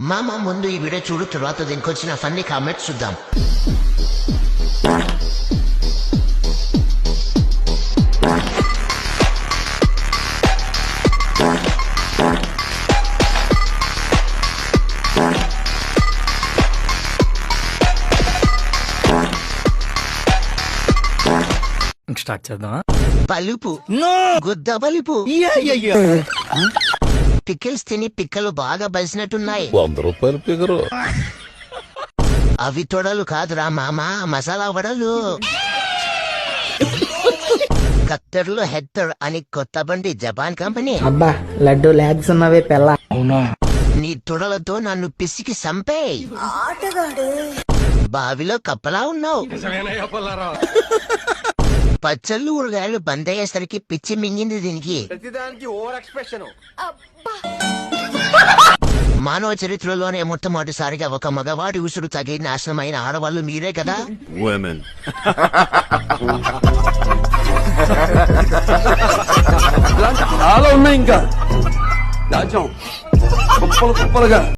మామ ముందు ఈ వీడియో చూడు, తర్వాత దీనికి వచ్చిన ఫన్నీ కామెంట్స్ చూద్దాం. స్టార్ట్ చేద్దామా? పలుపు గుద్ద పలుపు పికిల్స్ తిని పిక్కలు బాగా బలిసినట్టున్నాయి. 100 రూపాయలు పిగరు. అవి తొడలు కాదురా మామ, మసాలా వడలు. కత్తెర్లో హెత్తర్ అని కొత్త బండి జపాన్ కంపెనీ. అబ్బా లడ్డు ల్యాగ్స్ ఉన్నవే పెళ్ళ. నీ తొడలతో నన్ను పిసికి సంపే. బావిలో కప్పలా ఉన్నావు. పచ్చళ్ళు ఊరగాయలు బంద్ అయ్యేసరికి పిచ్చి మింగింది దీనికి. మానవ చరిత్రలోనే మొట్టమొదటిసారిగా ఒక మగవాడి ఉసురు తగి నాశనమైన ఆడవాళ్ళు మీరే కదా. చాలా ఉన్నాయి ఇంకా. దాచాం కుప్పలుగా.